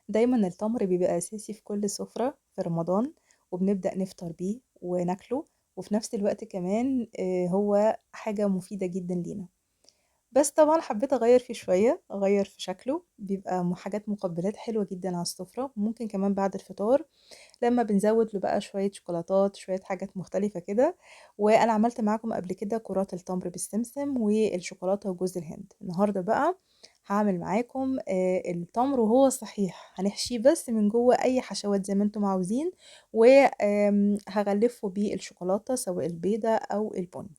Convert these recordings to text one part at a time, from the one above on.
دايما التمر بيبقى أساسي في كل سفرة في رمضان، وبنبدأ نفطر بيه وناكله، وفي نفس الوقت كمان هو حاجة مفيدة جدا لينا. بس طبعا حبيت أغير فيه شوية، أغير في شكله، بيبقى حاجات مقبلات حلوة جدا على السفرة. ممكن كمان بعد الفطار لما بنزود له بقى شوية شوكولاتات، شوية حاجات مختلفة كده. وأنا عملت معاكم قبل كده كرات التمر بالسمسم والشوكولاتة وجوز الهند. النهاردة بقى هعمل معاكم التمر وهو صحيح، هنحشيه بس من جوه أي حشوات زي ما انتم عاوزين، وهغلفه بالشوكولاتة سواء البيضة أو البني.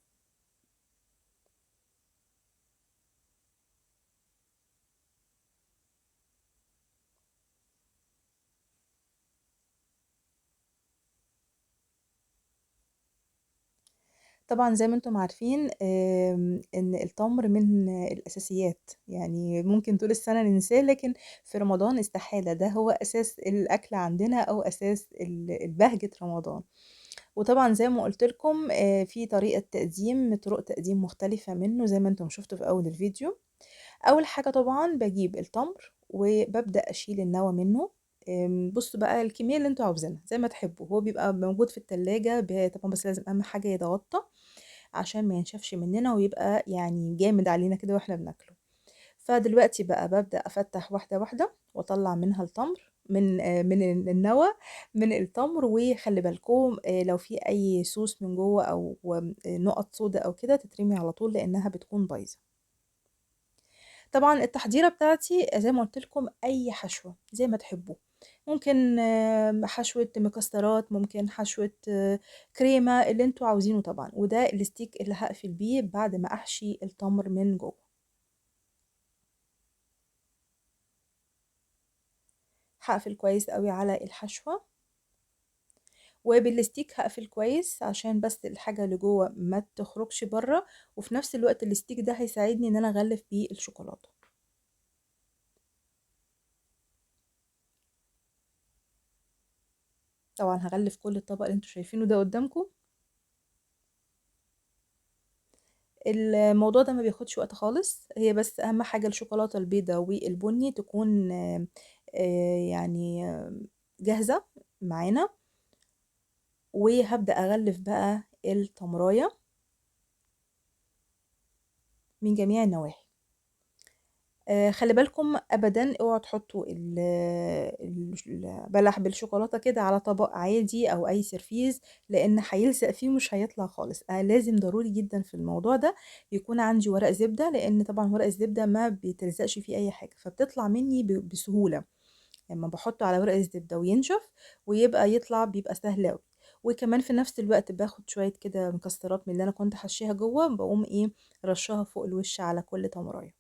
طبعًا زي ما أنتم عارفين إن التمر من الأساسيات، يعني ممكن طول السنة ننساه، لكن في رمضان استحالة، ده هو أساس الأكل عندنا أو أساس بهجة رمضان. وطبعًا زي ما قُلت لكم في طريقة تقديم، طرق تقديم مختلفة منه زي ما أنتم شُفتوا في أول الفيديو. أول حاجة طبعًا باجيب التمر وبابدأ أشيل النوى منه. بُصّوا بقى الكمية اللي أنتم عاوزينها زي ما تحبوا، هو بيبقى موجود في التلاجة طبعًا، بس لازم أهم حاجة يتغطى عشان ما ينشفش مننا ويبقى يعني جامد علينا كده واحنا بناكله. فدلوقتي بقى ببدأ أفتح واحدة واحدة وأطلع منها التمر من النوى من التمر. وخلي بالكم لو في أي سوس من جوه أو نقط سودا أو كده تترمي على طول لأنها بتكون بايظة. طبعا التحضيرة بتاعتي زي ما قلت لكم أي حشوة زي ما تحبوا. ممكن حشوة مكسرات، ممكن حشوة كريمة، اللي انتوا عاوزينه طبعا. وده الستيك اللي هقفل بيه بعد ما أحشي التمر من جوه. هقفل كويس قوي على الحشوة، وبالستيك هقفل كويس عشان بس الحاجة اللي جوه ما تخرجش بره. وفي نفس الوقت الستيك ده هيساعدني ان انا اغلف بيه الشوكولاتة. طبعا هغلف كل الطبق اللي انتوا شايفينه ده قدامكم. الموضوع ده ما بياخدش وقت خالص، هي بس اهم حاجة الشوكولاتة البيضة والبني تكون يعني جاهزة معانا. وهبدأ اغلف بقى التمراية من جميع النواحي. خلي بالكم ابدا اوعوا تحطوا البلح بالشوكولاته كده على طبق عادي او اي سرفيز، لان هيلزق فيه مش هيطلع خالص. لازم ضروري جدا في الموضوع ده يكون عندي ورق زبده، لان طبعا ورق الزبده ما بيتلزقش فيه اي حاجه فبتطلع مني بسهوله لما بحطه على ورق الزبده وينشف ويبقى يطلع بيبقى سهل قوي. وكمان في نفس الوقت باخد شويه كده مكسرات من اللي انا كنت حشيها جوه، بقوم ايه رشها فوق الوش على كل تمرايه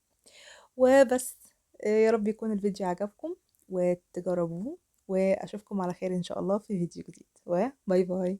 وبس. يا رب يكون الفيديو عجبكم وتجربوه، واشوفكم على خير ان شاء الله في فيديو جديد، وباي باي.